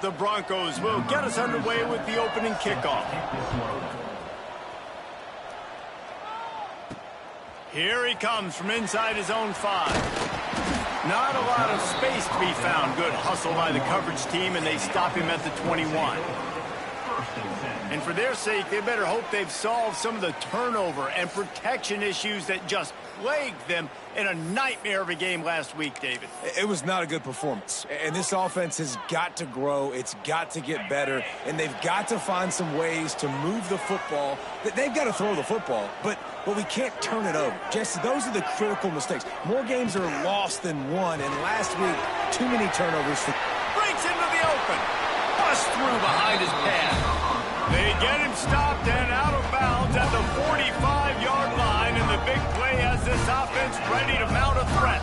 The Broncos will get us underway with the opening kickoff. Here he comes from inside his own 5. Not a lot of space to be found. Good hustle by the coverage team, and they stop him at the 21. And for their sake, they better hope they've solved some of the turnover and protection issues that just plagued them in a nightmare of a game last week, David. It was not a good performance. And this offense has got to grow. It's got to get better. And they've got to find some ways to move the football. They've got to throw the football, but we can't turn it over. Jesse, those are the critical mistakes. More games are lost than won, and last week, too many turnovers. Breaks into the open. Bust through behind his pad. They get him stopped and out of bounds at the 45-yard line, and the big play has this offense ready to mount a threat.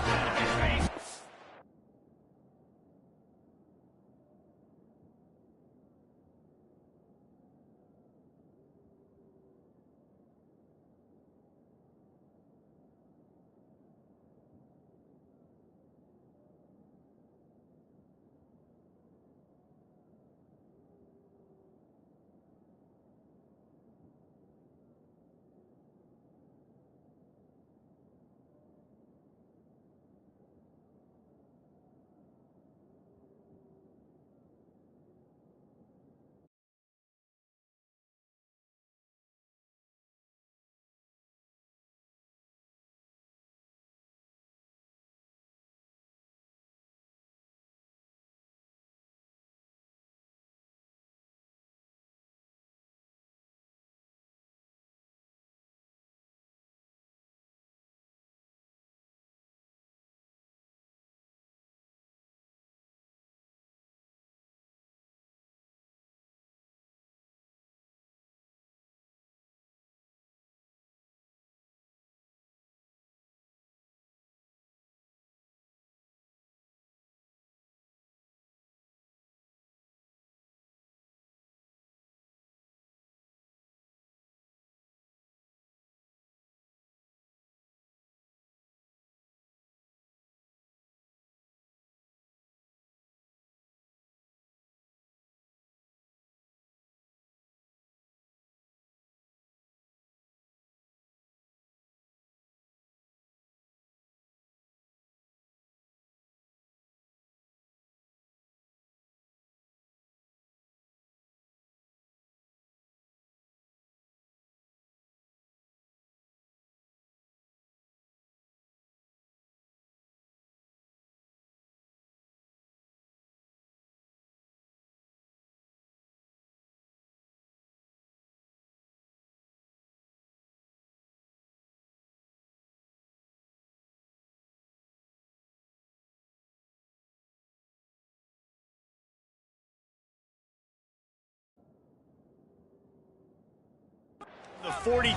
The 43.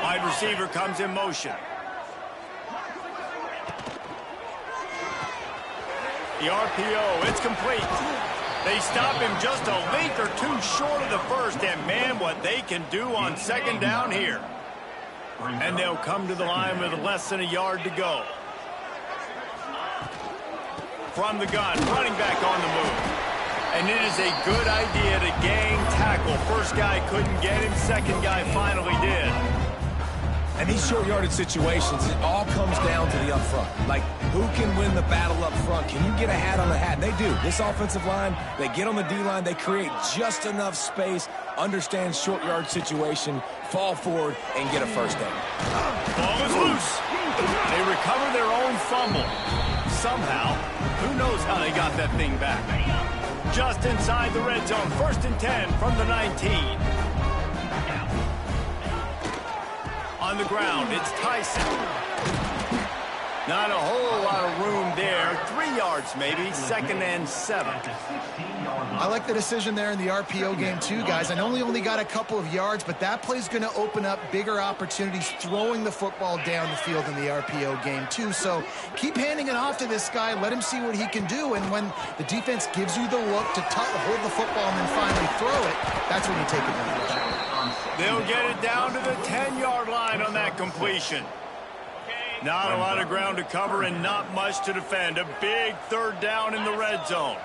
Wide receiver comes in motion. The RPO, it's complete. They stop him just a length or two short of the first, and man, what they can do on second down here. And they'll come to the line with less than a yard to go. From the gun, running back on the move. And it is a good idea to gang tackle. First guy couldn't get him, second guy finally did. And these short yardage situations, it all comes down to the up front. Like, who can win the battle up front? Can you get a hat on the hat? And they do. This offensive line, they get on the D-line, they create just enough space, understand short yard situation, fall forward, and get a first down. Ball is loose. They recover their own fumble. Somehow, who knows how they got that thing back. Just inside the red zone, 1st and 10 from the 19. On the ground, it's Tyson. Not a whole lot of room there. 3 yards maybe, 2nd and 7. I like the decision there in the RPO game too, guys. I know he only got a couple of yards, but that play's going to open up bigger opportunities throwing the football down the field in the RPO game too. So keep handing it off to this guy. Let him see what he can do. And when the defense gives you the look to hold the football and then finally throw it, that's when you take advantage. They'll get it down to the 10-yard line on that completion. Not a lot of ground to cover and not much to defend. A big third down in the red zone.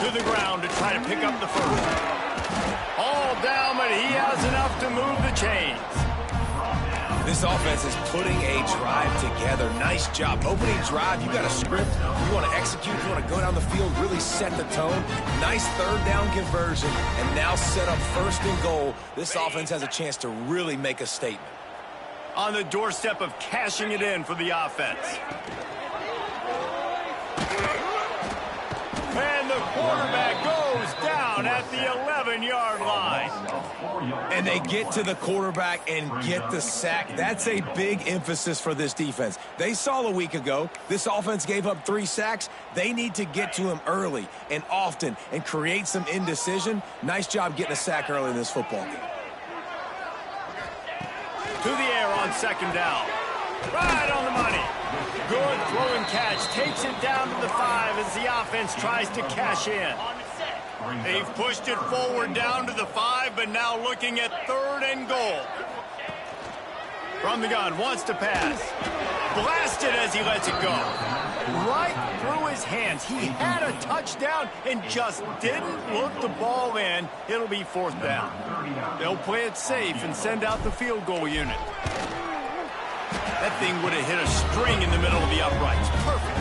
To the ground to try to pick up the first. All down, but he has enough to move the chains. This offense is putting a drive together. Nice job. Opening drive, you got a script. You want to execute. You want to go down the field, really set the tone. Nice third down conversion, and now set up first and goal. This offense has a chance to really make a statement. On the doorstep of cashing it in for the offense. And the quarterback goes down at the 11-yard line. And they get to the quarterback and get the sack. That's a big emphasis for this defense. They saw a week ago, this offense gave up 3 sacks. They need to get to him early and often and create some indecision. Nice job getting a sack early in this football game. To the air on second down. Right on the money. Good throw and catch. Takes it down to the 5 as the offense tries to cash in. They've pushed it forward down to the 5, but now looking at third and goal. From the gun, wants to pass. Blasted as he lets it go. Right through his hands. He had a touchdown and just didn't look the ball in. It'll be fourth down. They'll play it safe and send out the field goal unit. That thing would have hit a string in the middle of the uprights. Perfect.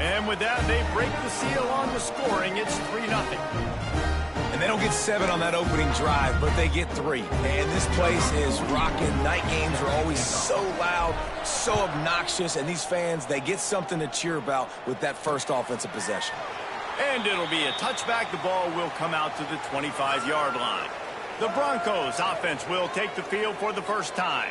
And with that, they break the seal on the scoring. It's 3-0. And they don't get 7 on that opening drive, but they get 3. And this place is rocking. Night games are always so loud, so obnoxious, and these fans, they get something to cheer about with that first offensive possession. And it'll be a touchback. The ball will come out to the 25-yard line. The Broncos offense will take the field for the first time.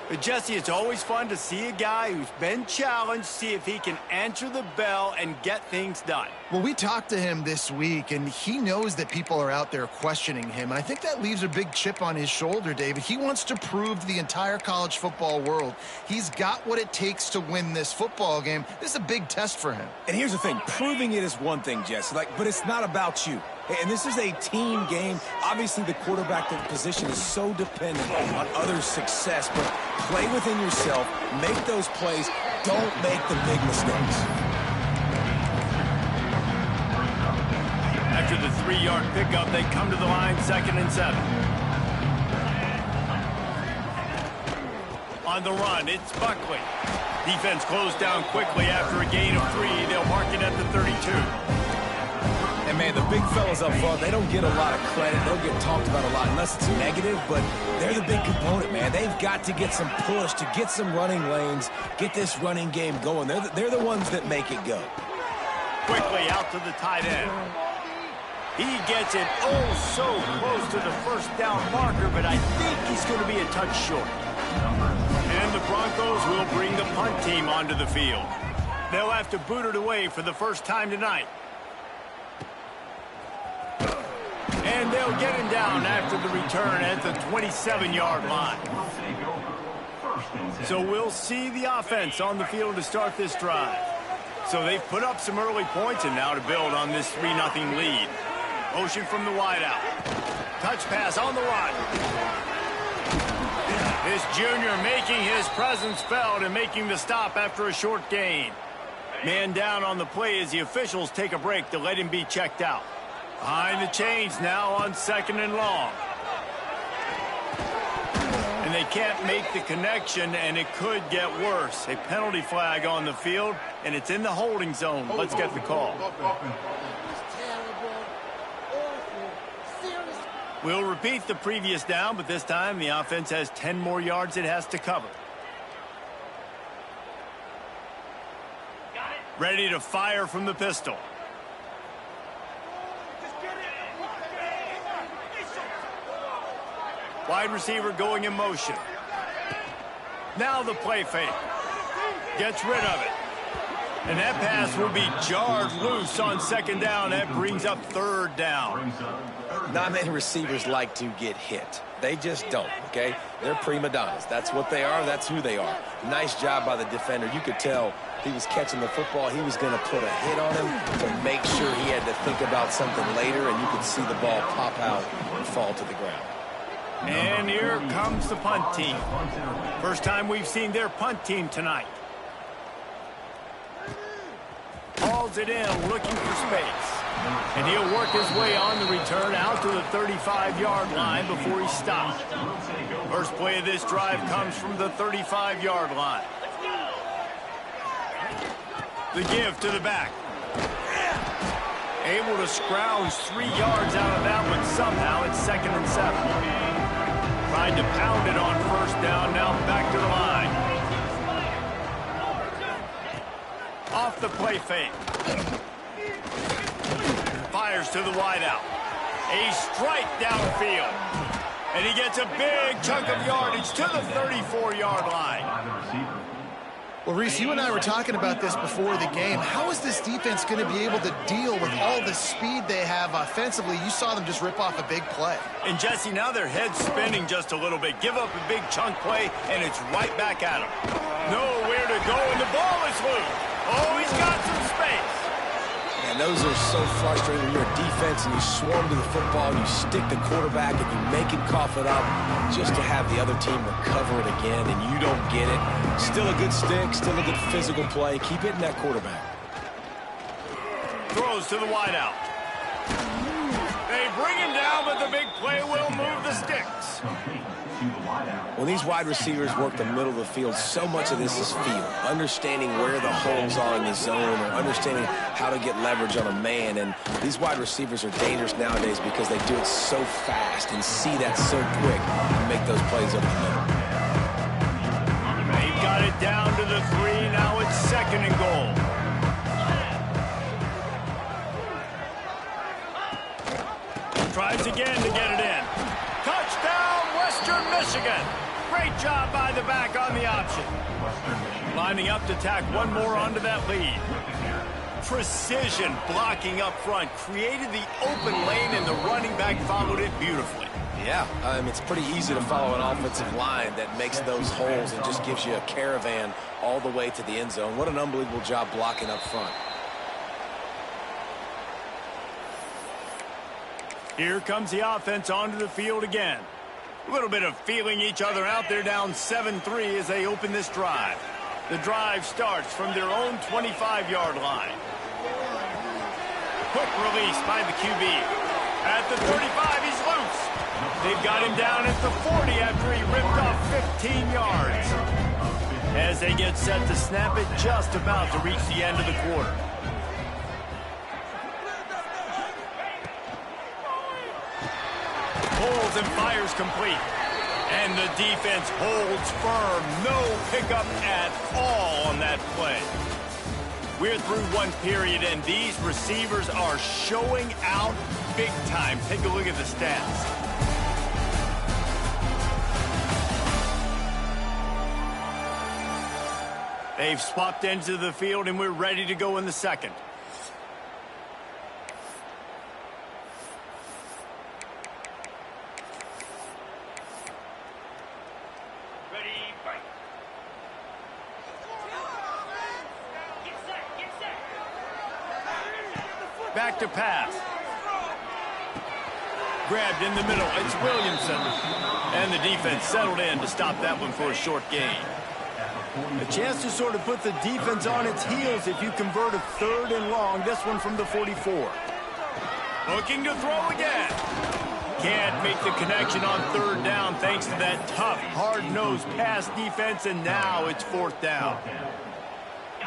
But Jesse, it's always fun to see a guy who's been challenged, see if he can answer the bell and get things done. Well, we talked to him this week, and he knows that people are out there questioning him. And I think that leaves a big chip on his shoulder, David. He wants to prove to the entire college football world he's got what it takes to win this football game. This is a big test for him. And here's the thing. Proving it is one thing, Jesse, but it's not about you. And this is a team game. Obviously, the quarterback position is so dependent on others' success, but play within yourself, make those plays, don't make the big mistakes. After the 3-yard pickup, they come to the line, 2nd and 7. On the run, it's Buckley. Defense closed down quickly after a gain of 3. They'll mark it at the 32. And, man, the big fellas up front, they don't get a lot of credit. They don't get talked about a lot unless it's negative, but they're the big component, man. They've got to get some push, to get some running lanes, get this running game going. They're the ones that make it go. Quickly out to the tight end. He gets it so close to the first down marker, but I think he's going to be a touch short. And the Broncos will bring the punt team onto the field. They'll have to boot it away for the first time tonight. And they'll get him down after the return at the 27-yard line. So we'll see the offense on the field to start this drive. So they've put up some early points, and now to build on this 3-0 lead. Motion from the wideout. Touch pass on the run. This junior making his presence felt and making the stop after a short gain. Man down on the play as the officials take a break to let him be checked out. Behind the chains now on 2nd and long. And they can't make the connection, and it could get worse. A penalty flag on the field, and it's in the holding zone. Let's get the call. We'll repeat the previous down, but this time the offense has 10 more yards it has to cover. Ready to fire from the pistol. Wide receiver going in motion. Now the play fake. Gets rid of it. And that pass will be jarred loose on 2nd down. That brings up 3rd down. Not many receivers like to get hit. They just don't, okay? They're prima donnas. That's what they are. That's who they are. Nice job by the defender. You could tell he was catching the football. He was going to put a hit on him to make sure he had to think about something later, and you could see the ball pop out and fall to the ground. And here comes the punt team. First time we've seen their punt team tonight. Hauls it in, looking for space. And he'll work his way on the return out to the 35-yard line before he stops. First play of this drive comes from the 35-yard line. The give to the back. Able to scrounge 3 yards out of that one somehow. It's 2nd and 7. Tried to pound it on first down. Now back to the line. Off the play fake. Fires to the wideout. A strike downfield. And he gets a big chunk of yardage to the 34-yard line. Well, Reese, you and I were talking about this before the game. How is this defense going to be able to deal with all the speed they have offensively? You saw them just rip off a big play. And, Jesse, now their head's spinning just a little bit. Give up a big chunk play, and it's right back at them. Nowhere to go, and the ball is loose. Oh, he's got some space. And those are so frustrating when you're a defense and you swarm to the football, you stick the quarterback and you make him cough it up just to have the other team recover it again, and you don't get it. Still a good stick, still a good physical play. Keep hitting that quarterback. Throws to the wideout. They bring him down, but the big play will move the sticks. When these wide receivers work the middle of the field, so much of this is feel. Understanding where the holes are in the zone, or understanding how to get leverage on a man. And these wide receivers are dangerous nowadays because they do it so fast and see that so quick and make those plays over the middle. They've got it down to the 3. Now it's 2nd and goal. Tries again to get it in. Touchdown, Western Michigan. Great job by the back on the option. Lining up to tack one more onto that lead. Precision blocking up front. Created the open lane, and the running back followed it beautifully. Yeah, it's pretty easy to follow an offensive line that makes those holes and just gives you a caravan all the way to the end zone. What an unbelievable job blocking up front. Here comes the offense onto the field again. A little bit of feeling each other out. They're down 7-3 as they open this drive. The drive starts from their own 25-yard line. Quick release by the QB. At the 35, he's loose. They've got him down at the 40 after he ripped off 15 yards. As they get set to snap it, just about to reach the end of the quarter. Pulls and fires complete. And the defense holds firm. No pickup at all on that play. We're through one period, and these receivers are showing out big time. Take a look at the stats. They've swapped ends of the field, and we're ready to go in the second. Back to pass. Grabbed in the middle. It's Williamson. And the defense settled in to stop that one for a short gain. A chance to sort of put the defense on its heels if you convert a 3rd and long. This one from the 44. Looking to throw again. Can't make the connection on 3rd down thanks to that tough, hard-nosed pass defense, and now it's 4th down.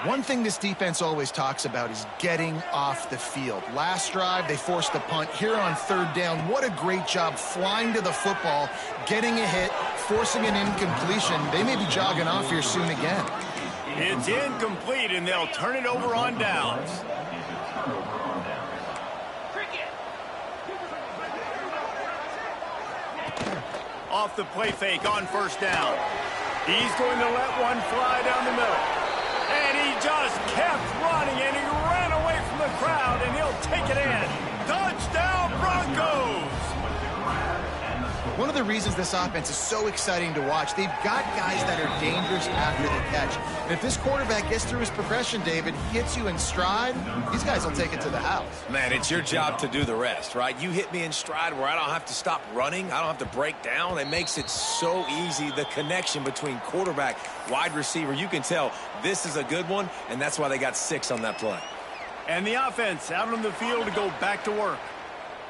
One thing this defense always talks about is getting off the field. Last drive, they forced the punt. Here on 3rd down, what a great job flying to the football, getting a hit, forcing an incompletion. They may be jogging off here soon again. It's incomplete, and they'll turn it over on downs. Off the play fake on 1st down. He's going to let one fly down the middle. And he just kept running, and he ran away from the crowd, and he'll take it in. Touchdown, Broncos! One of the reasons this offense is so exciting to watch, they've got guys that are dangerous after the catch. And if this quarterback gets through his progression, David, hits you in stride, these guys will take it to the house. Man, it's your job to do the rest, right? You hit me in stride where I don't have to stop running. I don't have to break down. It makes it so easy, the connection between quarterback, wide receiver. You can tell this is a good one, and that's why they got 6 on that play. And the offense out on the field to go back to work.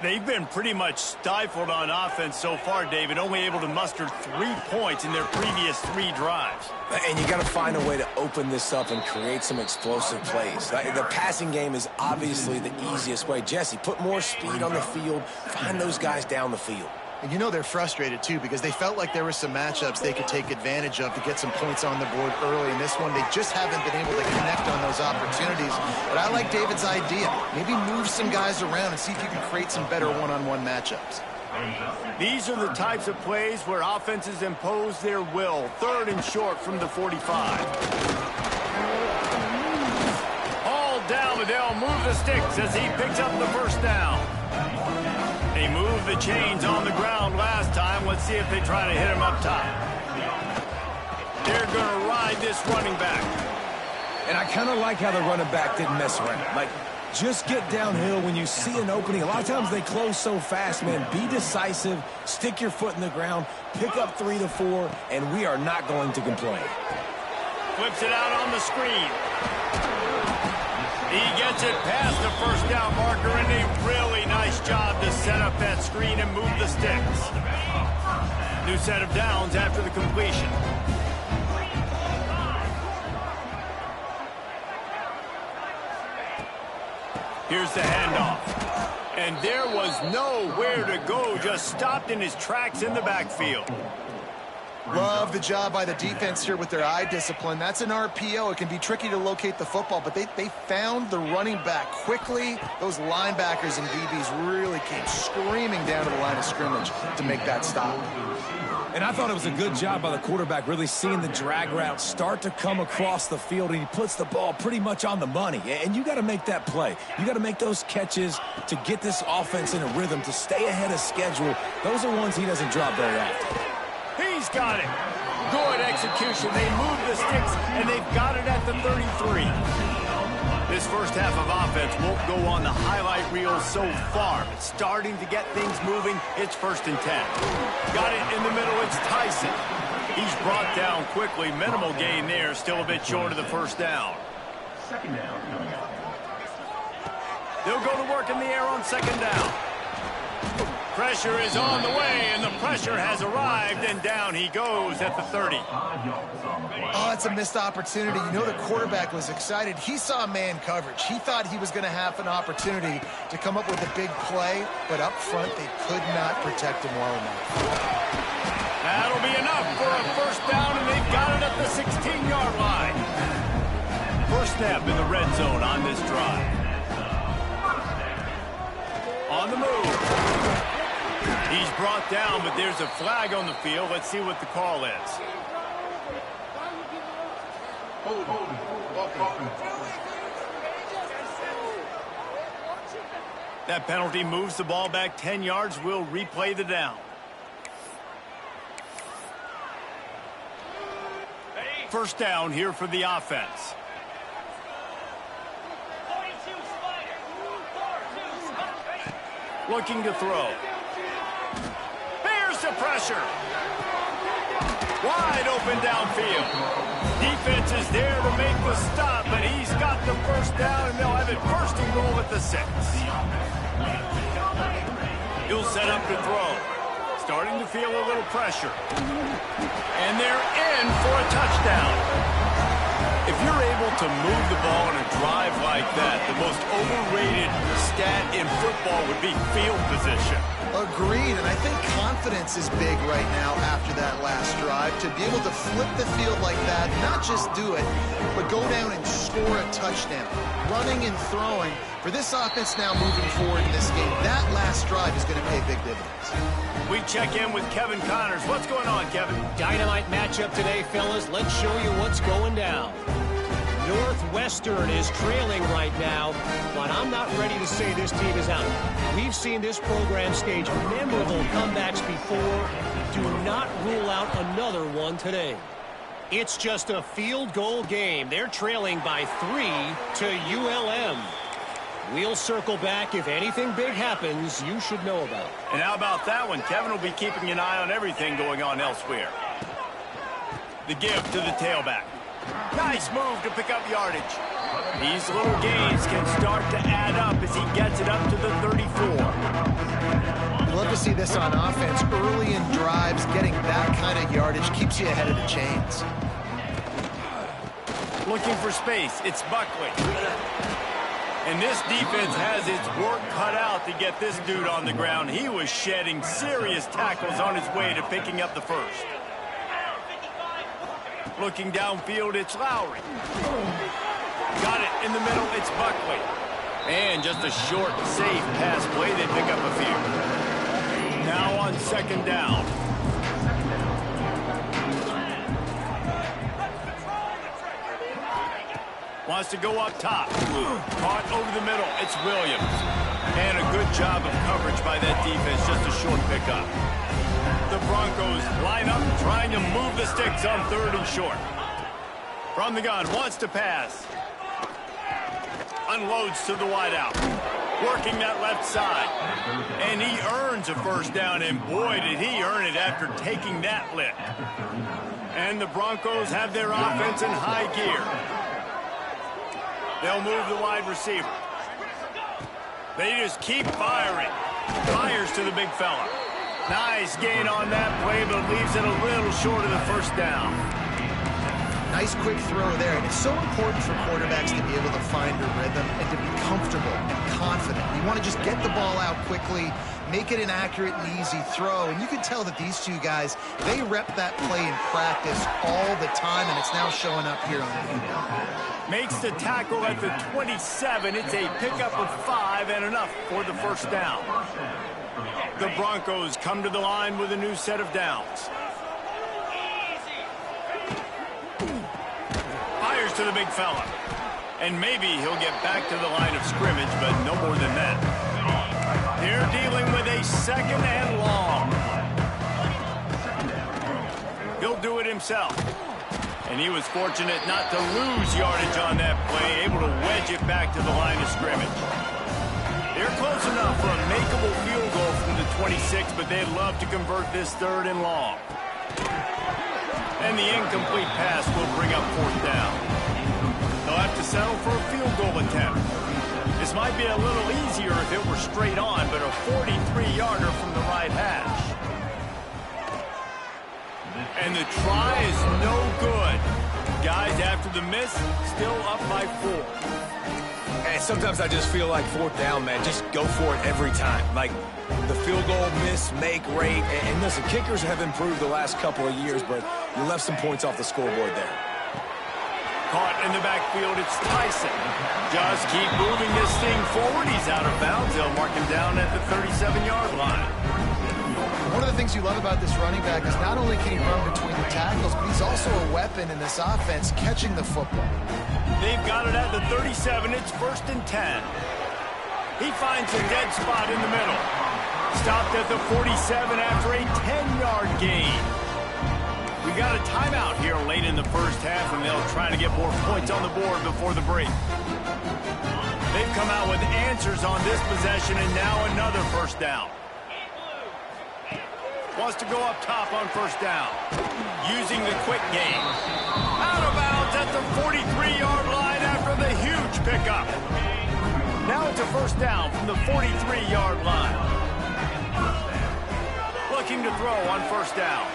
They've been pretty much stifled on offense so far, David, only able to muster 3 points in their previous 3 drives. And you got to find a way to open this up and create some explosive plays. The passing game is obviously the easiest way. Jesse, put more speed on the field. Find those guys down the field. And you know they're frustrated, too, because they felt like there were some matchups they could take advantage of to get some points on the board early. In this one, they just haven't been able to connect on those opportunities. But I like David's idea. Maybe move some guys around and see if you can create some better one-on-one matchups. These are the types of plays where offenses impose their will. 3rd and short from the 45. All down, but they'll move the sticks as he picks up the first down. They moved the chains on the ground last time. Let's see if they try to hit him up top. They're going to ride this running back. And I kind of like how the running back didn't mess around. Like, just get downhill when you see an opening. A lot of times they close so fast, man. Be decisive, stick your foot in the ground, pick up 3 to 4, and we are not going to complain. Flips it out on the screen. He gets it past the first down marker, and a really nice job to set up that screen and move the sticks. New set of downs after the completion. Here's the handoff. And there was nowhere to go, just stopped in his tracks in the backfield. Love the job by the defense here with their eye discipline. That's an RPO. It can be tricky to locate the football, but they found the running back quickly. Those linebackers and DBs really came screaming down to the line of scrimmage to make that stop. And I thought it was a good job by the quarterback, really seeing the drag route start to come across the field, and he puts the ball pretty much on the money. And you got to make that play. You got to make those catches to get this offense in a rhythm, to stay ahead of schedule. Those are ones he doesn't drop very often. He's got it. Good execution. They move the sticks, and they've got it at the 33. This first half of offense won't go on the highlight reel so far, but starting to get things moving. It's 1st and 10. Got it in the middle. It's Tyson. He's brought down quickly. Minimal gain there. Still a bit short of the first down. 2nd down coming up. They'll go to work in the air on 2nd down. Pressure is on the way, and the pressure has arrived, and down he goes at the 30. Oh, it's a missed opportunity. You know the quarterback was excited. He saw man coverage. He thought he was going to have an opportunity to come up with a big play, but up front they could not protect him well enough. That'll be enough for a first down, and they've got it at the 16-yard line. First snap in the red zone on this drive. On the move. He's brought down, but there's a flag on the field. Let's see what the call is. That penalty moves the ball back 10 yards. We'll replay the down. First down here for the offense. Looking to throw. Here's the pressure. Wide open downfield. Defense is there to make the stop, but he's got the first down, and they'll have it 1st and goal at the 6. He'll set up to throw. Starting to feel a little pressure. And they're in for a touchdown. If you're able to move the ball in a drive like that, the most overrated stat in football would be field position. Agreed, and I think confidence is big right now after that last drive. To be able to flip the field like that, not just do it, but go down and score a touchdown. Running and throwing. For this offense now moving forward in this game, that last drive is going to pay big dividends. We check in with Kevin Connors. What's going on, Kevin? Dynamite matchup today, fellas. Let's show you what's going down. Northwestern is trailing right now, but I'm not ready to say this team is out. We've seen this program stage memorable comebacks before. Do not rule out another one today. It's just a field goal game. They're trailing by 3 to ULM. We'll circle back if anything big happens you should know about. And how about that one? Kevin will be keeping an eye on everything going on elsewhere. The give to the tailback. Nice move to pick up yardage. These little gains can start to add up as he gets it up to the 34. I'd love to see this on offense. Early in drives, getting that kind of yardage keeps you ahead of the chains. Looking for space. It's Buckley. And this defense has its work cut out to get this dude on the ground. He was shedding serious tackles on his way to picking up the first. Looking downfield, it's Lowry. Got it in the middle, it's Buckley. And just a short, safe pass play, they pick up a few. Now on second down. Wants to go up top. Caught over the middle, it's Williams. And a good job of coverage by that defense, just a short pickup. The Broncos line up trying to move the sticks on third and short. From the gun, wants to pass. Unloads to the wideout. Working that left side. And he earns a first down, and boy, did he earn it after taking that lick. And the Broncos have their offense in high gear. They'll move the wide receiver. They just keep firing. Fires to the big fella. Nice gain on that play, but leaves it a little short of the first down. Nice quick throw there. And it's so important for quarterbacks to be able to find a rhythm and to be comfortable and confident. You want to just get the ball out quickly, make it an accurate and easy throw. And you can tell that these two guys, they rep that play in practice all the time, and it's now showing up here on the field. Makes the tackle at the 27. It's a pickup of 5 and enough for the first down. The Broncos come to the line with a new set of downs. Fires to the big fella. And maybe he'll get back to the line of scrimmage, but no more than that. They're dealing with a second and long. He'll do it himself. And he was fortunate not to lose yardage on that play, able to wedge it back to the line of scrimmage. They're close enough for a makeable field goal from the 26, but they'd love to convert this third and long. And the incomplete pass will bring up fourth down. They'll have to settle for a field goal attempt. This might be a little easier if it were straight on, but a 43-yarder from the right hash. And the try is no good. Guys, after the miss, still up by 4. And sometimes I just feel like fourth down, man. Just go for it every time. Like the field goal miss, make rate. And listen, kickers have improved the last couple of years, but you left some points off the scoreboard there. Caught in the backfield, it's Tyson. Just keep moving this thing forward. He's out of bounds. They'll mark him down at the 37-yard line. One of the things you love about this running back is not only can he run between the tackles, but he's also a weapon in this offense, catching the football. They've got it at the 37. It's 1st and 10. He finds a dead spot in the middle. Stopped at the 47 after a 10-yard gain. We got a timeout here late in the first half, and they'll try to get more points on the board before the break. They've come out with answers on this possession, and now another first down. Wants to go up top on first down. Using the quick game. Out of bounds at the 43-yard line after the huge pickup. Now it's a first down from the 43-yard line. Looking to throw on first down.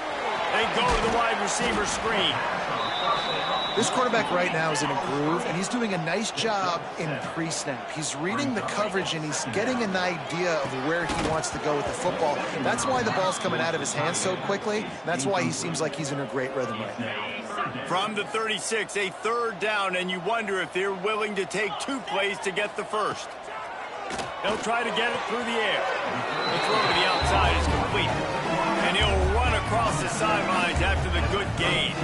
They go to the wide receiver screen. This quarterback right now is in a groove, and he's doing a nice job in pre-snap. He's reading the coverage, and he's getting an idea of where he wants to go with the football. That's why the ball's coming out of his hands so quickly. That's why he seems like he's in a great rhythm right now. From the 36, a third down, and you wonder if they're willing to take 2 plays to get the first. They'll try to get it through the air. The throw to the outside is complete. And he'll run across the sidelines after the good gain.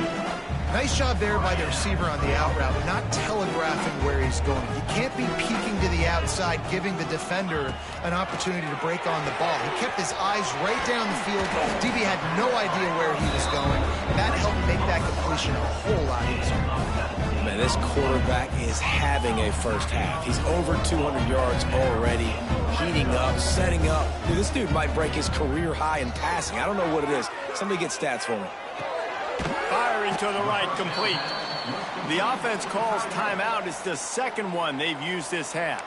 Nice job there by the receiver on the out route, not telegraphing where he's going. You can't be peeking to the outside, giving the defender an opportunity to break on the ball. He kept his eyes right down the field. DB had no idea where he was going. That helped make that completion a whole lot easier. Man, this quarterback is having a first half. He's over 200 yards already, heating up, setting up. Dude, this dude might break his career high in passing. I don't know what it is. Somebody get stats for me. Firing to the right, complete. The offense calls timeout. It's the second one they've used this half.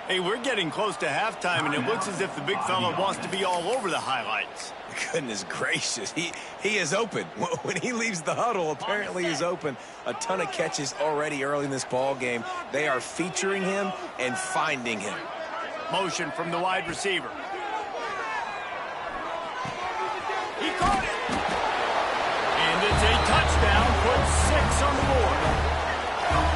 Hey, we're getting close to halftime, and it looks as if the big fella wants to be all over the highlights. Goodness gracious, he is open. When he leaves the huddle, apparently he's open. A ton of catches already early in this ball game. They are featuring him and finding him. Motion from the wide receiver. He caught it. And it's a touchdown, put 6 on the board.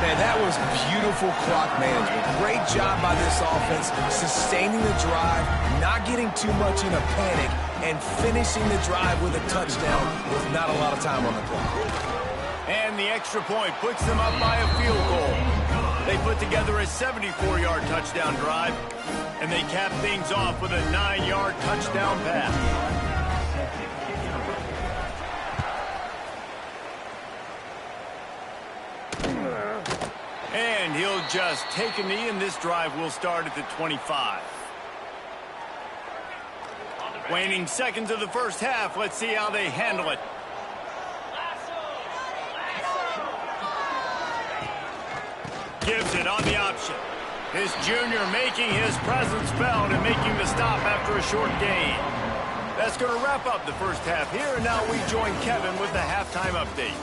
Man, that was beautiful clock management. Great job by this offense, sustaining the drive, not getting too much in a panic, and finishing the drive with a touchdown with not a lot of time on the clock. And the extra point puts them up by a field goal. They put together a 74-yard touchdown drive, and they cap things off with a 9-yard touchdown pass. And he'll just take a knee, and this drive will start at the 25. Waning seconds of the first half. Let's see how they handle it. Gives it on the option. This junior making his presence felt and making the stop after a short gain. That's going to wrap up the first half here, and now we join Kevin with the halftime update.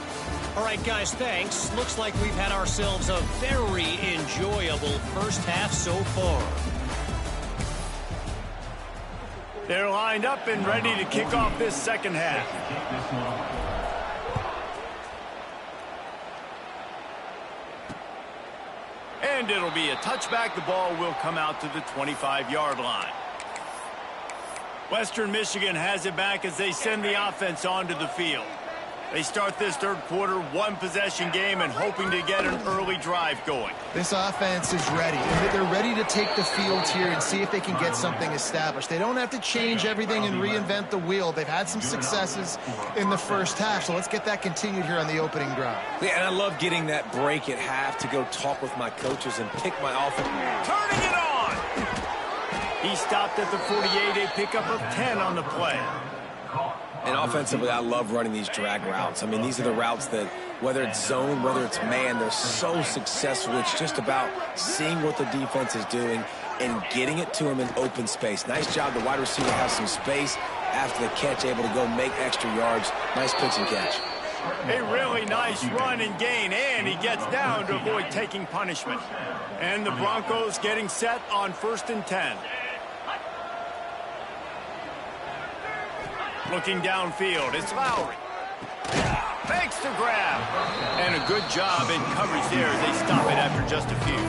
All right, guys, thanks. Looks like we've had ourselves a very enjoyable first half so far. They're lined up and ready to kick off this second half. And it'll be a touchback. The ball will come out to the 25-yard line. Western Michigan has it back as they send the offense onto the field. They start this third quarter, one-possession game, and hoping to get an early drive going. This offense is ready. They're ready to take the field here and see if they can get something established. They don't have to change everything and reinvent the wheel. They've had some successes in the first half, so let's get that continued here on the opening drive. Yeah, and I love getting that break at half to go talk with my coaches and pick my offense. Turning it on! He stopped at the 48, a pickup of 10 on the play. And offensively, I love running these drag routes. I mean, these are the routes that, whether it's zone, whether it's man, they're so successful. It's just about seeing what the defense is doing and getting it to them in open space. Nice job. The wide receiver has some space after the catch, able to go make extra yards. Nice pitch and catch. A really nice run and gain, and he gets down to avoid taking punishment. And the Broncos getting set on 1st and 10. Looking downfield, it's Lowry. Fakes to grab. And a good job in coverage there as they stop it after just a few.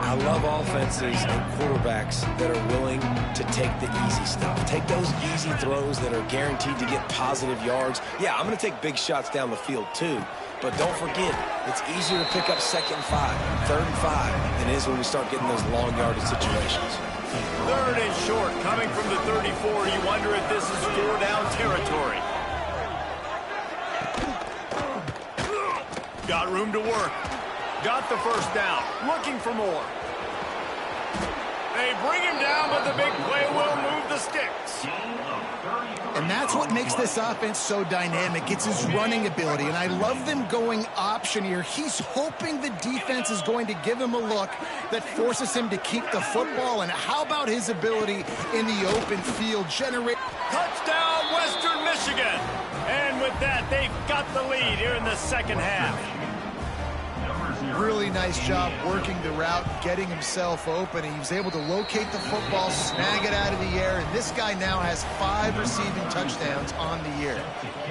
I love offenses and quarterbacks that are willing to take the easy stuff. Take those easy throws that are guaranteed to get positive yards. Yeah, I'm going to take big shots down the field too. But don't forget, it's easier to pick up 2nd and 5, 3rd and 5 than it is when we start getting those long yardage situations. 3rd and short, coming from the 34. You wonder if this is 4-down territory. Got room to work. Got the first down. Looking for more. They bring him down, but the big play will move the sticks. And that's what makes this offense so dynamic. It's his running ability, and I love them going option here. He's hoping the defense is going to give him a look that forces him to keep the football. And how about his ability in the open field? Touchdown, Western Michigan. And with that, they've got the lead here in the second half. Really nice job working the route, getting himself open. He was able to locate the football, snag it out of the air, and this guy now has 5 receiving touchdowns on the year.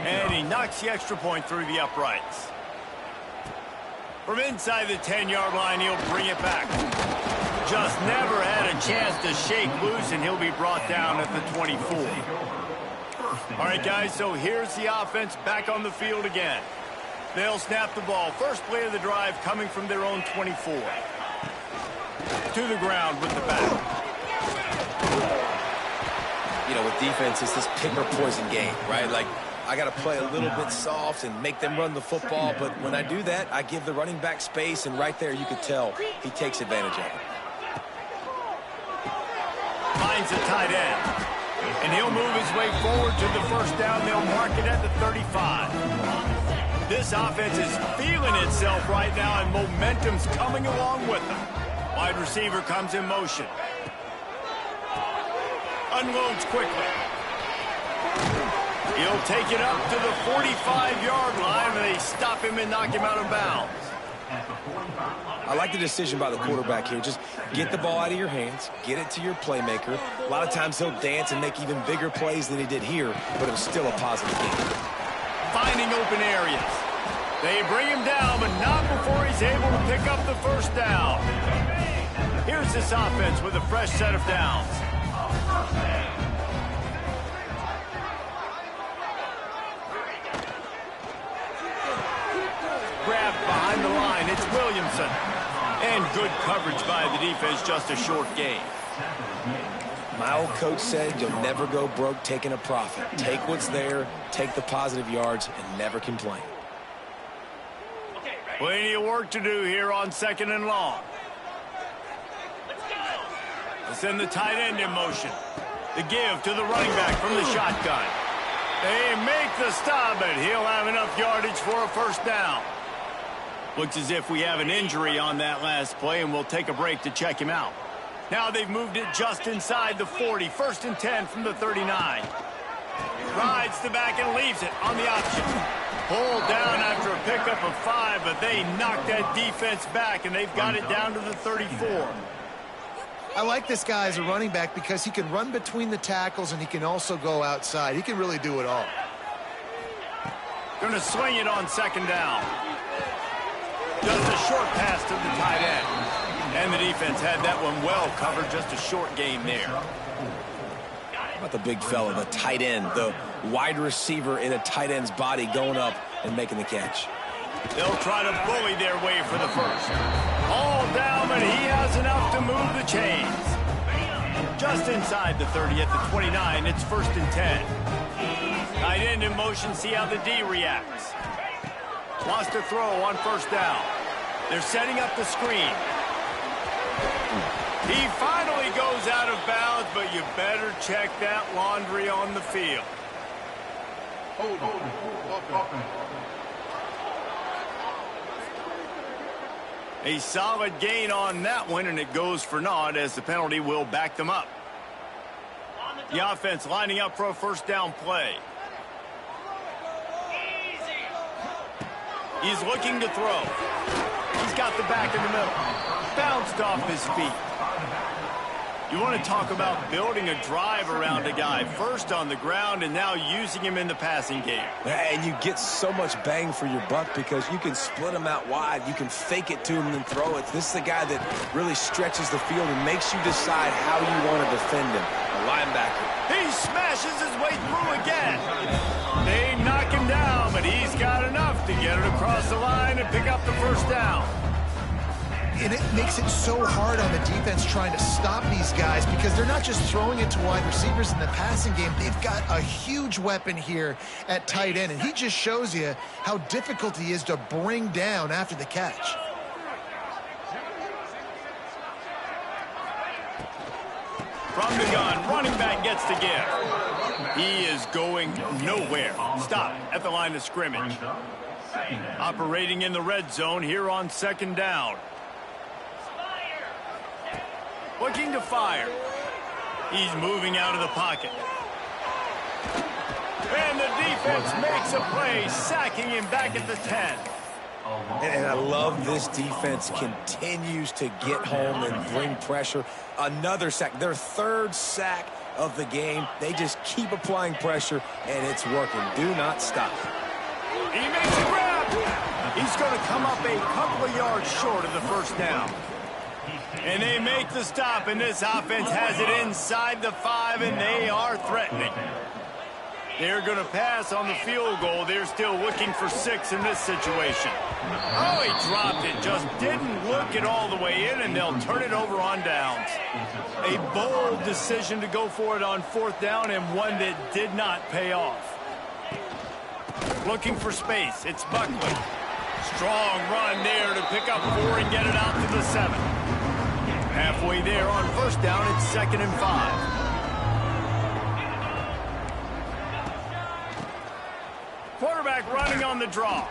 And he knocks the extra point through the uprights. From inside the 10-yard line, he'll bring it back. Just never had a chance to shake loose, and he'll be brought down at the 24. All right, guys, so here's the offense back on the field again. They'll snap the ball. First play of the drive coming from their own 24. To the ground with the back. You know, with defense, it's this pick or poison game, right? Like, I got to play a little bit soft and make them run the football, but when I do that, I give the running back space, and right there you could tell he takes advantage of it. Finds a tight end, and he'll move his way forward to the first down. They'll mark it at the 35. This offense is feeling itself right now, and momentum's coming along with them. Wide receiver comes in motion. Unloads quickly. He'll take it up to the 45-yard line, and they stop him and knock him out of bounds. I like the decision by the quarterback here. Just get the ball out of your hands, get it to your playmaker. A lot of times he'll dance and make even bigger plays than he did here, but it was still a positive game. Finding open areas. They bring him down, but not before he's able to pick up the first down. Here's this offense with a fresh set of downs. Grabbed behind the line, it's Williamson. And good coverage by the defense, just a short gain. My old coach said you'll never go broke taking a profit. Take what's there, take the positive yards, and never complain. Plenty of work to do here on 2nd and long. They send the tight end in motion. The give to the running back from the shotgun. They make the stop, but he'll have enough yardage for a first down. Looks as if we have an injury on that last play, and we'll take a break to check him out. Now they've moved it just inside the 40. 1st and 10 from the 39. Rides the back and leaves it on the option. Pulled down after a pickup of 5, but they knocked that defense back, and they've got it down to the 34. I like this guy as a running back because he can run between the tackles and he can also go outside. He can really do it all. Going to swing it on 2nd down. Just a short pass to the tight end. And the defense had that one well covered, just a short gain there. How about the big fella, the tight end, the wide receiver in a tight end's body going up and making the catch. They'll try to bully their way for the first. All down, but he has enough to move the chains. Just inside the 30 at the 29, it's 1st and 10. Tight end in motion, see how the D reacts. Lost a throw on 1st down. They're setting up the screen. He finally goes out of bounds, but you better check that laundry on the field. A solid gain on that one, and it goes for naught as the penalty will back them up. The offense lining up for a first down play. He's looking to throw. He's got the back in the middle. Bounced off his feet. You want to talk about building a drive around a guy. First on the ground and now using him in the passing game. And you get so much bang for your buck because you can split him out wide. You can fake it to him and then throw it. This is the guy that really stretches the field and makes you decide how you want to defend him. A linebacker. He smashes his way through again. They knock him down, but he's got enough to get it across the line and pick up the first down. And it makes it so hard on the defense trying to stop these guys because they're not just throwing it to wide receivers in the passing game. They've got a huge weapon here at tight end, and he just shows you how difficult he is to bring down after the catch. From the gun, running back gets the give. He is going nowhere. Stop at the line of scrimmage. Operating in the red zone here on 2nd down. Looking to fire. He's moving out of the pocket. And the defense makes a play, sacking him back at the 10. And I love this defense continues to get home and bring pressure. Another sack, their 3rd sack of the game. They just keep applying pressure, and it's working. Do not stop. He makes a grab. He's going to come up a couple of yards short of the first down. And they make the stop, and this offense has it inside the 5, and they are threatening. They're going to pass on the field goal. They're still looking for 6 in this situation. Oh, he dropped it. Just didn't look it all the way in, and they'll turn it over on downs. A bold decision to go for it on 4th down, and one that did not pay off. Looking for space. It's Buckley. Strong run there to pick up 4 and get it out to the 7. Halfway there on 1st down, it's 2nd and 5. Quarterback running on the draw.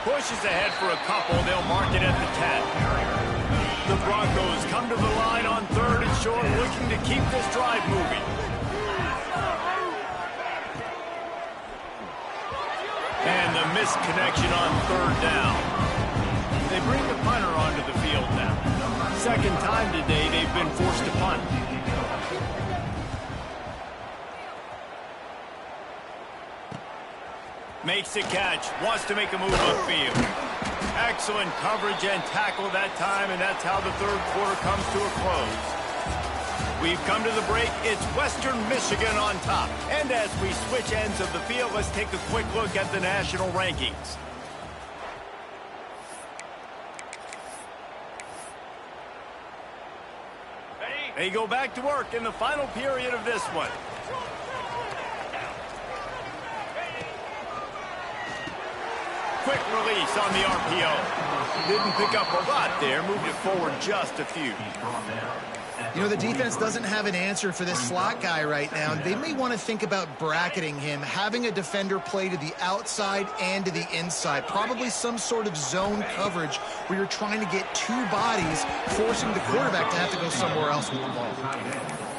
Pushes ahead for a couple. They'll mark it at the 10. The Broncos come to the line on 3rd and short, looking to keep this drive moving. And the missed connection on 3rd down. They bring the punter onto the field now. 2nd time today they've been forced to punt. Makes the catch, wants to make a move upfield. Excellent coverage and tackle that time, and that's how the 3rd quarter comes to a close. We've come to the break. It's Western Michigan on top. And as we switch ends of the field, let's take a quick look at the national rankings. They go back to work in the final period of this one. Quick release on the RPO. Didn't pick up a lot there. Moved it forward just a few. You know, the defense doesn't have an answer for this slot guy right now. They may want to think about bracketing him, having a defender play to the outside and to the inside. Probably some sort of zone coverage where you're trying to get 2 bodies, forcing the quarterback to have to go somewhere else with the ball.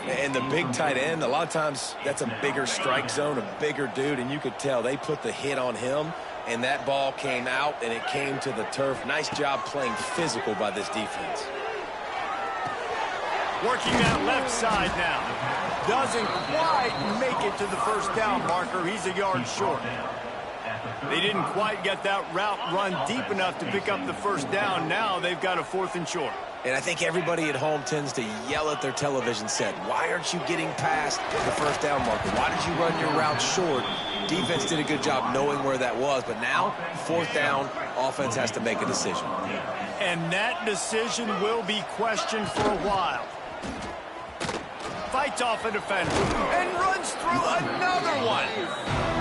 And the big tight end, a lot of times that's a bigger strike zone, a bigger dude, and you could tell they put the hit on him, and that ball came out, and it came to the turf. Nice job playing physical by this defense. Working that left side now. Doesn't quite make it to the 1st down marker. He's a yard short. They didn't quite get that route run deep enough to pick up the 1st down. Now they've got a 4th and short. And I think everybody at home tends to yell at their television set. Why aren't you getting past the 1st down marker? Why did you run your route short? Defense did a good job knowing where that was. But now, 4th down, offense has to make a decision. And that decision will be questioned for a while. Fights off a defender and runs through another one.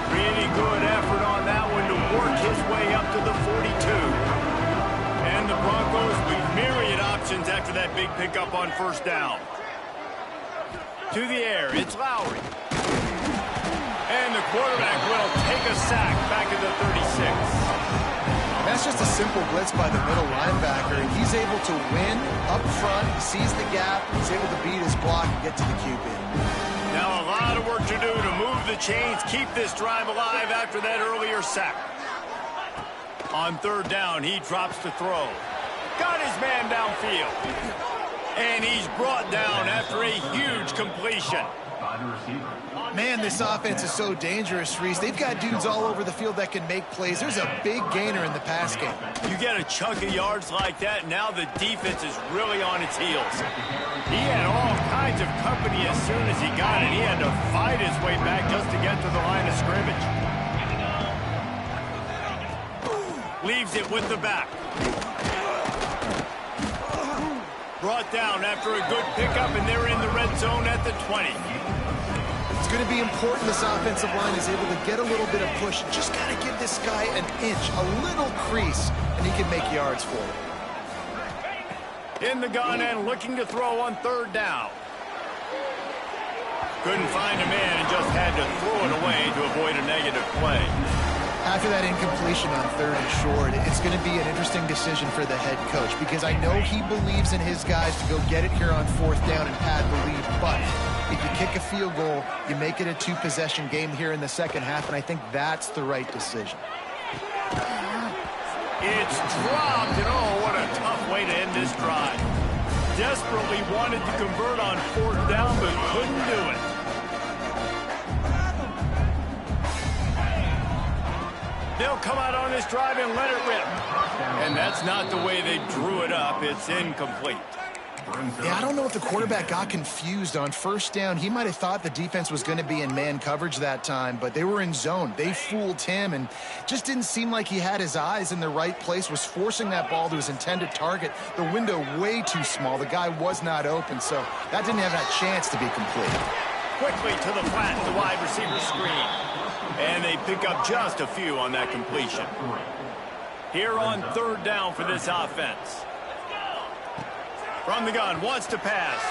Really good effort on that one to work his way up to the 42. And the Broncos with myriad options after that big pickup on 1st down. To the air, it's Lowry. And the quarterback will take a sack back at the 36. That's just a simple blitz by the middle linebacker, and he's able to win up front, sees the gap, he's able to beat his block and get to the QB. Now a lot of work to do to move the chains, keep this drive alive after that earlier sack. On 3rd down, he drops to throw. Got his man downfield. And he's brought down after a huge completion. Man, this offense is so dangerous, Reese. They've got dudes all over the field that can make plays. There's a big gainer in the pass game. You get a chunk of yards like that, now the defense is really on its heels. He had all kinds of company as soon as he got it. He had to fight his way back just to get to the line of scrimmage. Leaves it with the back. Brought down after a good pickup, and they're in the red zone at the 20. It's going to be important this offensive line is able to get a little bit of push. Just got to give this guy an inch, a little crease, and he can make yards for it. In the gun and looking to throw on 3rd down. Couldn't find a man and just had to throw it away to avoid a negative play. After that incompletion on 3rd and short, it's going to be an interesting decision for the head coach because I know he believes in his guys to go get it here on 4th down and pad the lead, but if you kick a field goal, you make it a 2-possession game here in the 2nd half, and I think that's the right decision. It's dropped, and oh, what a tough way to end this drive. Desperately wanted to convert on 4th down, but couldn't do it. They'll come out on this drive and let it rip. And that's not the way they drew it up. It's incomplete. Yeah, I don't know if the quarterback got confused on first down. He might have thought the defense was going to be in man coverage that time, but they were in zone. They fooled him and just didn't seem like he had his eyes in the right place, was forcing that ball to his intended target. The window way too small. The guy was not open, so that didn't have that chance to be complete. Quickly to the flat, the wide receiver screen. And they pick up just a few on that completion. Here on third down for this offense. From the gun, wants to pass.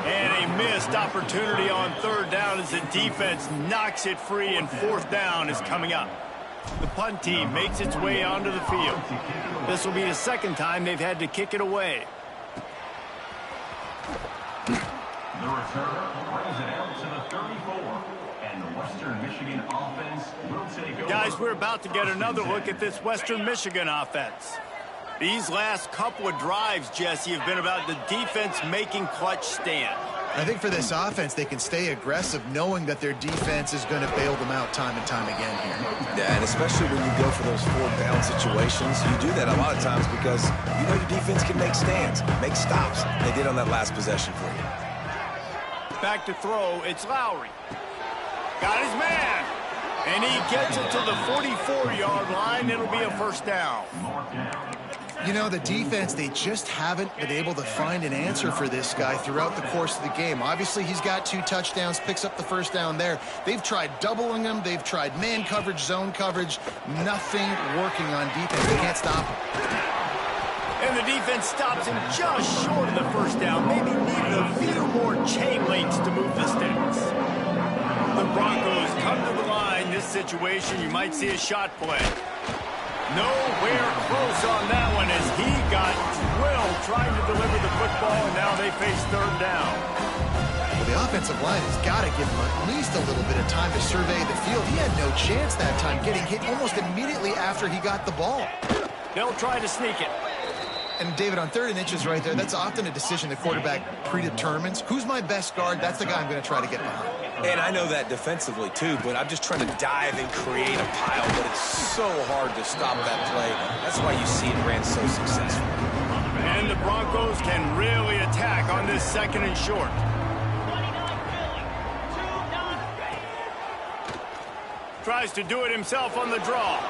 And a missed opportunity on third down as the defense knocks it free, and fourth down is coming up. The punt team makes its way onto the field. This will be the second time they've had to kick it away. The returner brings it out to the 34. And the Western Michigan offense will take over. Guys, we're about to get another look at this Western Michigan offense. These last couple of drives, Jesse, have been about the defense making clutch stand. I think for this offense, they can stay aggressive knowing that their defense is going to bail them out time and time again here. Yeah, and especially when you go for those fourth down situations, you do that a lot of times because you know your defense can make stands, make stops. They did on that last possession for you. Back to throw, it's Lowry. Got his man. And he gets it to the 44-yard line. It'll be a first down. You know, the defense, they just haven't been able to find an answer for this guy throughout the course of the game. Obviously, he's got 2 touchdowns, picks up the first down there. They've tried doubling him. They've tried man coverage, zone coverage. Nothing working on defense. They can't stop him. And the defense stops him just short of the first down. Maybe needed a few more chain links to move the sticks. The Broncos come to the line. This situation, you might see a shot play. Nowhere close on that one as he got drilled trying to deliver the football, and now they face third down. Well, the offensive line has got to give him at least a little bit of time to survey the field. He had no chance that time, getting hit almost immediately after he got the ball. They'll try to sneak it. And David, on 3rd and inches right there, that's often a decision the quarterback predetermines. Who's my best guard? That's the guy I'm going to try to get behind. And I know that defensively, too, but I'm just trying to dive and create a pile, but it's so hard to stop that play. That's why you see it ran so successful. And the Broncos can really attack on this 2nd and short. Tries to do it himself on the draw.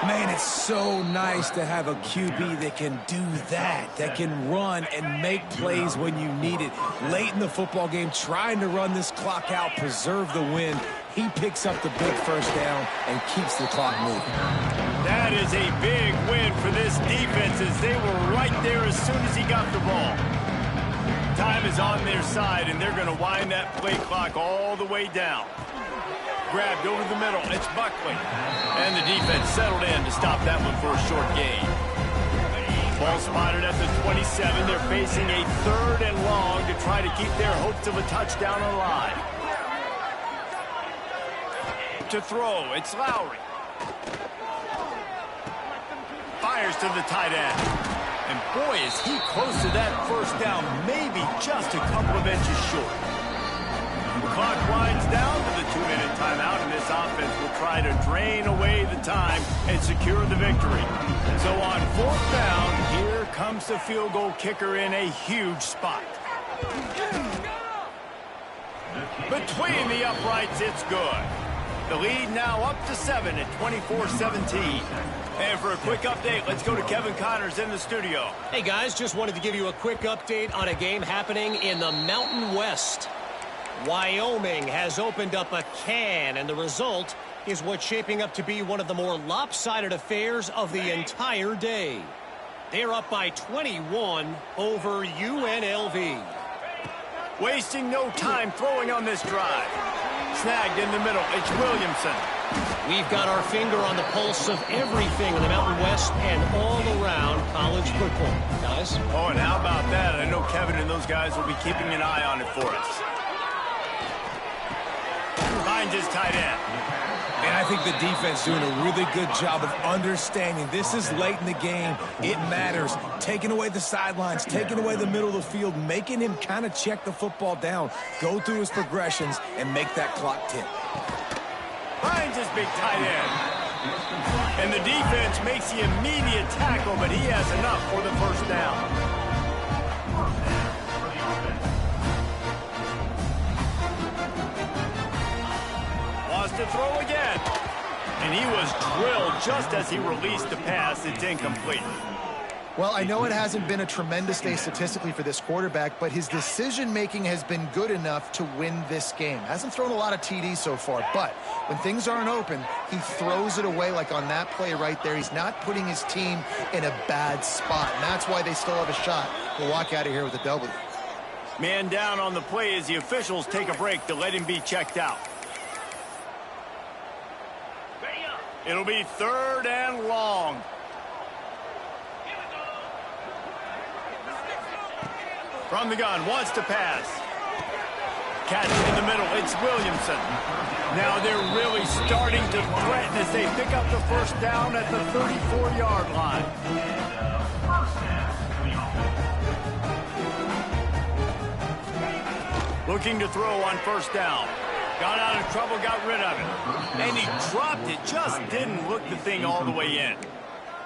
Man, it's so nice to have a QB that can do that can run and make plays when you need it. Late in the football game, trying to run this clock out, preserve the win. He picks up the big first down and keeps the clock moving. That is a big win for this defense as they were right there as soon as he got the ball. Time is on their side, and they're going to wind that play clock all the way down. Grabbed over the middle, it's Buckley. And the defense settled in to stop that one for a short gain. Ball spotted at the 27. They're facing a 3rd and long to try to keep their hopes of a touchdown alive. To throw, it's Lowry. Fires to the tight end. And boy, is he close to that first down, maybe just a couple of inches short. The clock winds down to the 2-minute timeout, and this offense will try to drain away the time and secure the victory. So on 4th down, here comes the field goal kicker in a huge spot. Between the uprights, it's good. The lead now up to 7 at 24-17. And for a quick update, let's go to Kevin Connors in the studio. Hey, guys, just wanted to give you a quick update on a game happening in the Mountain West. Wyoming has opened up a can, and the result is what's shaping up to be one of the more lopsided affairs of the entire day. They're up by 21 over UNLV. Wasting no time throwing on this drive. Snagged in the middle, it's Williamson. We've got our finger on the pulse of everything in the Mountain West and all around college football. Guys? Oh, and how about that? I know Kevin and those guys will be keeping an eye on it for us. Finds his tight end. And I think the defense doing a really good job of understanding this is late in the game. It matters. Taking away the sidelines, taking away the middle of the field, making him kind of check the football down, go through his progressions, and make that clock tick. Finds his big tight end. And the defense makes the immediate tackle, but he has enough for the first down. Wants to throw again. And he was drilled just as he released the pass. It's incomplete. Well, I know it hasn't been a tremendous day statistically for this quarterback, but his decision-making has been good enough to win this game. Hasn't thrown a lot of TDs so far, but when things aren't open, he throws it away like on that play right there. He's not putting his team in a bad spot, and that's why they still have a shot to walk out of here with a W. Man down on the play as the officials take a break to let him be checked out. It'll be 3rd and long. From the gun, wants to pass. Catch in the middle, it's Williamson. Now they're really starting to threaten as they pick up the first down at the 34-yard line. Looking to throw on first down. Got out of trouble, got rid of it. And he dropped it, just didn't look the thing all the way in.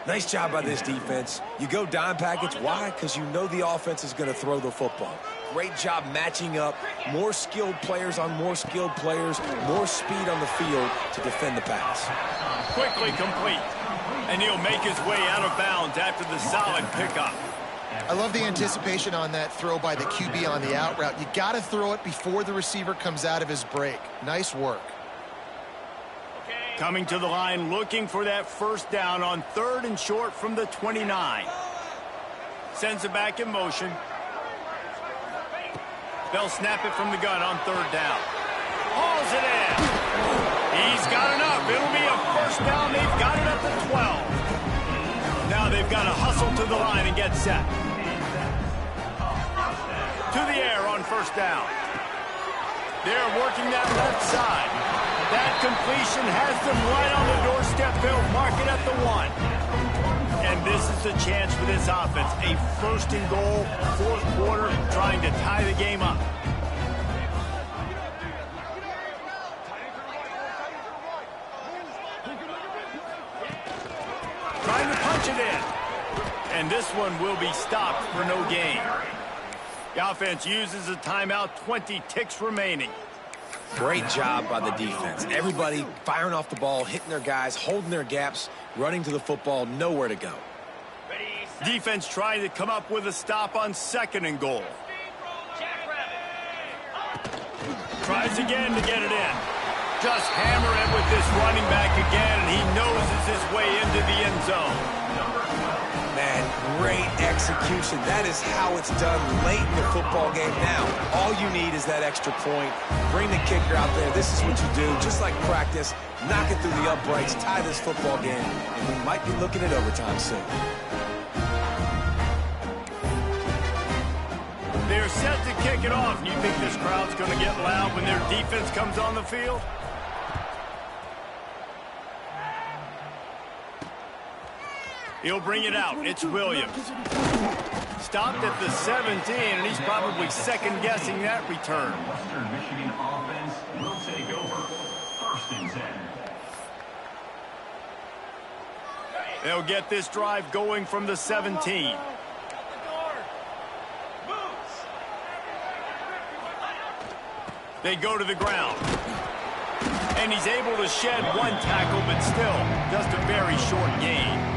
Nice job by this defense. You go dime package. Why? Because you know the offense is going to throw the football. Great job matching up. More skilled players on more skilled players. More speed on the field to defend the pass. Quickly complete. And he'll make his way out of bounds after the solid pickup. I love the anticipation on that throw by the QB on the out route. You got to throw it before the receiver comes out of his break. Nice work. Coming to the line, looking for that first down on 3rd and short from the 29. Sends it back in motion. They'll snap it from the gun on 3rd down. Hauls it in. He's got enough. It'll be a first down. They've got it at the 12. Now they've got to hustle to the line and get set. To the air on first down. They're working that left side. That completion has them right on the doorstep. They'll mark it at the 1. And this is the chance for this offense. A 1st and goal, 4th quarter, trying to tie the game up. Trying to punch it in. And this one will be stopped for no gain. The offense uses a timeout, 20 ticks remaining. Great job by the defense. Everybody firing off the ball, hitting their guys, holding their gaps, running to the football, nowhere to go. Defense trying to come up with a stop on 2nd and goal. Tries again to get it in. Just hammer it with this running back again, and he noses his way into the end zone. Man, great execution. That is how it's done late in the football game. Now, all you need is that extra point. Bring the kicker out there. This is what you do. Just like practice, knock it through the uprights, tie this football game, and we might be looking at overtime soon. They're set to kick it off. You think this crowd's going to get loud when their defense comes on the field? He'll bring it out. It's Williams. Stopped at the 17, and he's probably second-guessing that return. Western Michigan offense will take over. 1st and 10. They'll get this drive going from the 17. They go to the ground. And he's able to shed 1 tackle, but still just a very short gain.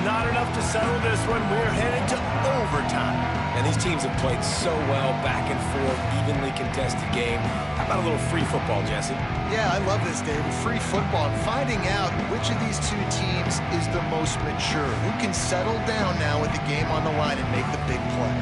not enough to settle this one. We're headed to overtime. And these teams have played so well, back and forth, evenly contested game. How about a little free football, Jesse? Yeah, I love this, David. Free football. And finding out which of these two teams is the most mature. Who can settle down now with the game on the line and make the big play.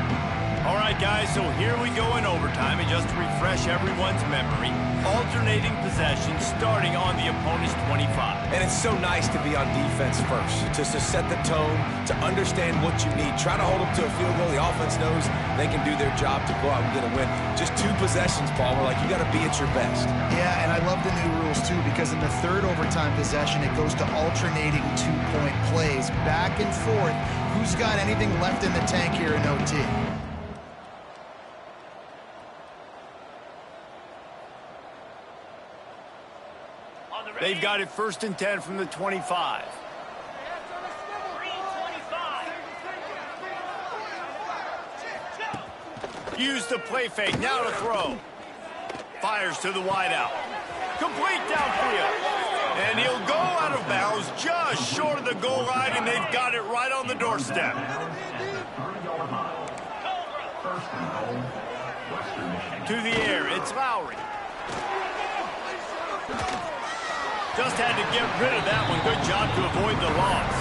All right, guys, so here we go in overtime. And just to refresh everyone's memory, alternating possessions starting on the opponent's 25. And it's so nice to be on defense first, just to set the tone, to understand what you need. Try to hold them to a field goal. The offense knows they can do their job to go out and get a win. Just 2 possessions, Paul. We're like, you got to be at your best. Yeah, and I love the new rules, too, because in the third overtime possession, it goes to alternating 2-point plays, back and forth. Who's got anything left in the tank here in OT? They've got it 1st and 10 from the 25. Use the play fake, now to throw. Fires to the wideout. Complete downfield. And he'll go out of bounds just short of the goal line, and they've got it right on the doorstep. To the air, it's Lowry. Just had to get rid of that one. Good job to avoid the loss.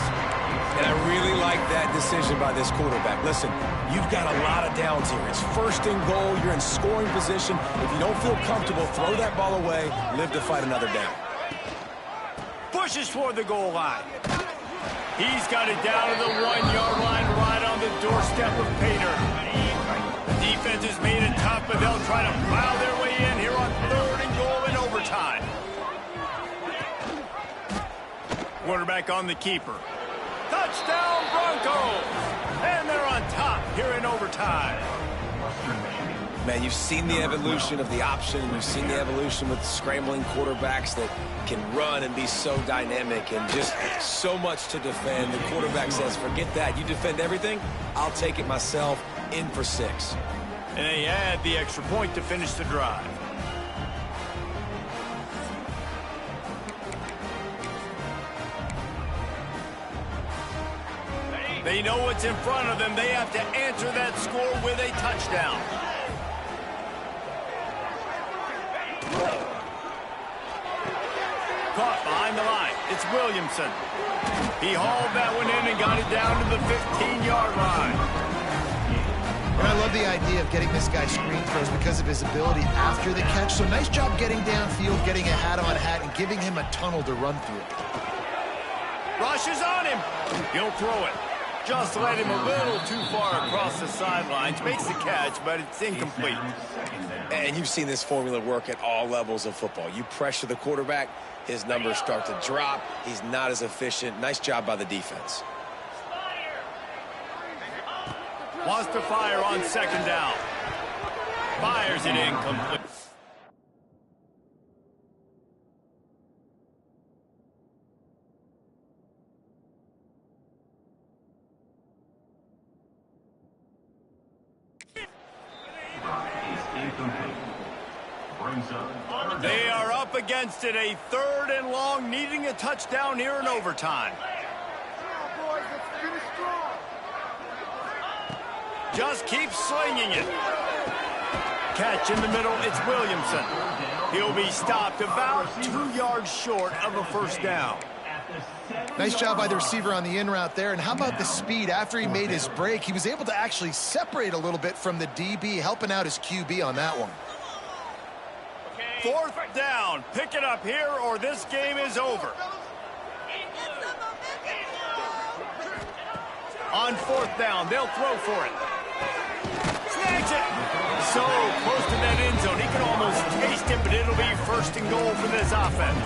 And I really like that decision by this quarterback. Listen, you've got a lot of downs here. It's 1st and goal. You're in scoring position. If you don't feel comfortable, throw that ball away. Live to fight another down. Pushes toward the goal line. He's got it down to the 1-yard line, right on the doorstep of Pater. The defense has made it tough, but they'll try to plow their way in here on 3rd and goal in overtime. Quarterback on the keeper. Touchdown Broncos! And they're on top here in overtime. Man, you've seen the evolution of the option. You've seen the evolution with scrambling quarterbacks that can run and be so dynamic and just so much to defend. The quarterback says, forget that. You defend everything, I'll take it myself. In for 6. And they add the extra point to finish the drive. They know what's in front of them. They have to answer that score with a touchdown. Caught behind the line. It's Williamson. He hauled that one in and got it down to the 15-yard line. And I love the idea of getting this guy screen throws because of his ability after the catch. So nice job getting downfield, getting a hat-on-hat, and giving him a tunnel to run through. Rush is on him. He'll throw it. Just led him a little too far across the sidelines. Makes the catch, but it's incomplete. And you've seen this formula work at all levels of football. You pressure the quarterback, his numbers start to drop. He's not as efficient. Nice job by the defense. Wants to fire on 2nd down. Fires it incomplete. They are up against it, a 3rd and long, needing a touchdown here in overtime. Just keep slinging it. Catch in the middle, it's Williamson. He'll be stopped about 2 yards short of a 1st down. Nice job by the receiver on the in route there. And how about the speed? After he made his break, he was able to actually separate a little bit from the DB, helping out his QB on that one. 4th down. Pick it up here or this game is over. On 4th down, they'll throw for it. Snags it. So close to that end zone. He can almost taste it, but it'll be 1st and goal for this offense.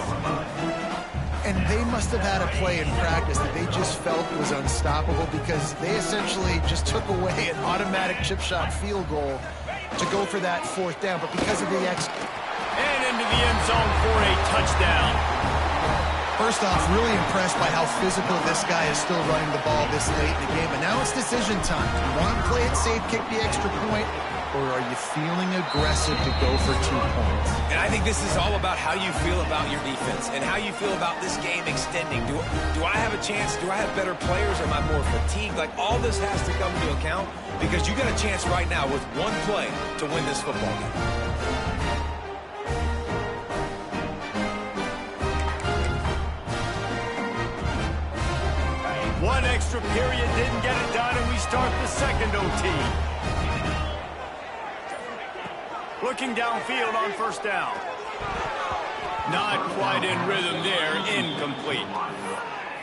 And they must have had a play in practice that they just felt was unstoppable because they essentially just took away an automatic chip shot field goal to go for that 4th down. But because of the and into the end zone for a touchdown. First off, really impressed by how physical this guy is still running the ball this late in the game. But now it's decision time. You want to play it safe, kick the extra point, or are you feeling aggressive to go for 2 points? And I think this is all about how you feel about your defense and how you feel about this game extending. Do I have a chance? Do I have better players? Am I more fatigued? Like, all this has to come into account because you got a chance right now with one play to win this football game. One extra period didn't get it done, and we start the second OT. Looking downfield on first down. Not quite in rhythm there, incomplete.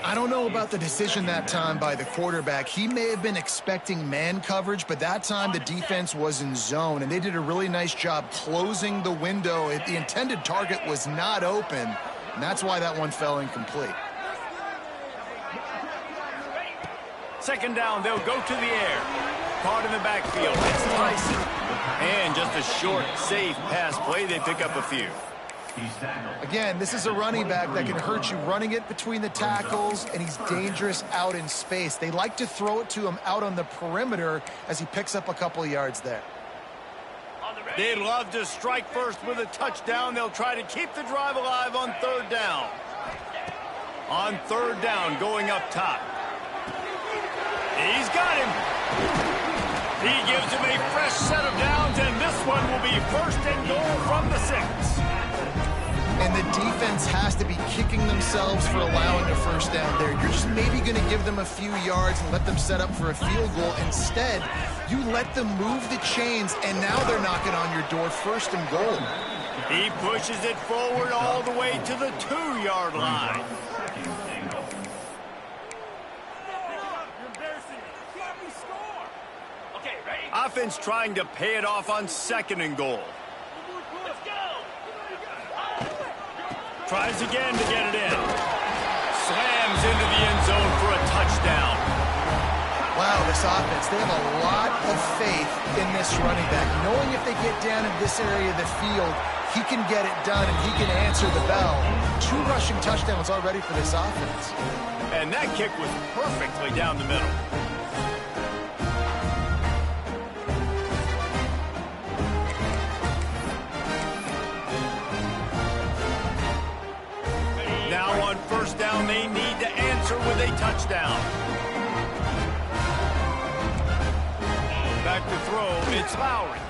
I don't know about the decision that time by the quarterback. He may have been expecting man coverage, but that time the defense was in zone, and they did a really nice job closing the window. The intended target was not open, and that's why that one fell incomplete. Second down, they'll go to the air. Caught in the backfield. It's Tyson. And just a short, safe pass play. They pick up a few. Again, this is a running back that can hurt you running it between the tackles, and he's dangerous out in space. They like to throw it to him out on the perimeter as he picks up a couple of yards there. They'd love to strike first with a touchdown. They'll try to keep the drive alive on third down. On third down, going up top. He's got him. He gives him a fresh set of downs, and this one will be first and goal from the 6. And the defense has to be kicking themselves for allowing a first down there. You're just maybe going to give them a few yards and let them set up for a field goal. Instead, you let them move the chains, and now they're knocking on your door, first and goal. He pushes it forward all the way to the 2-yard line. Offense trying to pay it off on second and goal. Tries again to get it in. Slams into the end zone for a touchdown. Wow, this offense, they have a lot of faith in this running back. Knowing if they get down in this area of the field, he can get it done and he can answer the bell. 2 rushing touchdowns already for this offense. And that kick was perfectly down the middle. Now on first down, they need to answer with a touchdown. Back to throw, it's Lowry.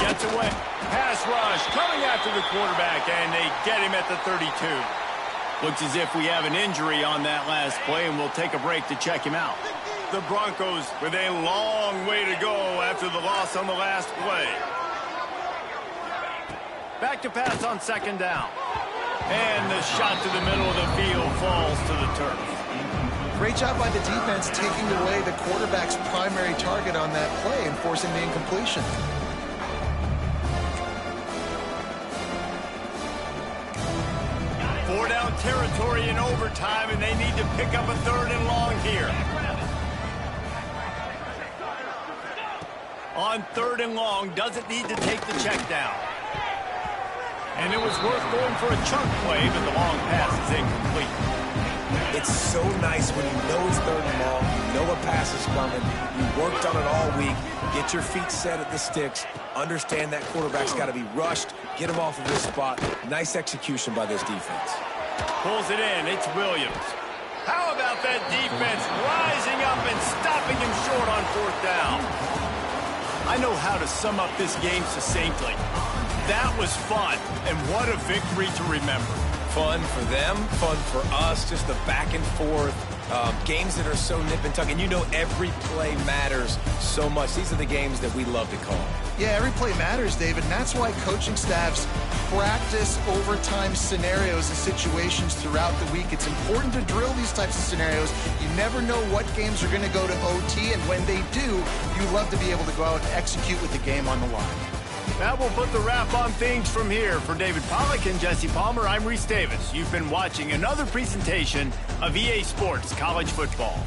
Gets away. Pass rush coming after the quarterback, and they get him at the 32. Looks as if we have an injury on that last play, and we'll take a break to check him out. The Broncos with a long way to go after the loss on the last play. Back to pass on second down. And the shot to the middle of the field falls to the turf. Great job by the defense taking away the quarterback's primary target on that play and forcing the incompletion. Four down territory in overtime, and they need to pick up a third and long here. On third and long, doesn't need to take the check down. And it was worth going for a chunk play, but the long pass is incomplete. It's so nice when you know it's third and long, you know a pass is coming, you worked on it all week, get your feet set at the sticks, understand that quarterback's got to be rushed, get him off of this spot. Nice execution by this defense. Pulls it in, it's Williams. How about that defense rising up and stopping him short on fourth down? I know how to sum up this game succinctly. That was fun, and what a victory to remember. Fun for them, fun for us, just the back and forth, games that are so nip and tuck. And you know every play matters so much. These are the games that we love to call. Yeah, every play matters, David, and that's why coaching staffs practice overtime scenarios and situations throughout the week. It's important to drill these types of scenarios. You never know what games are going to go to OT, and when they do, you love to be able to go out and execute with the game on the line. That will put the wrap on things from here. For David Pollack and Jesse Palmer, I'm Reese Davis. You've been watching another presentation of EA Sports College Football.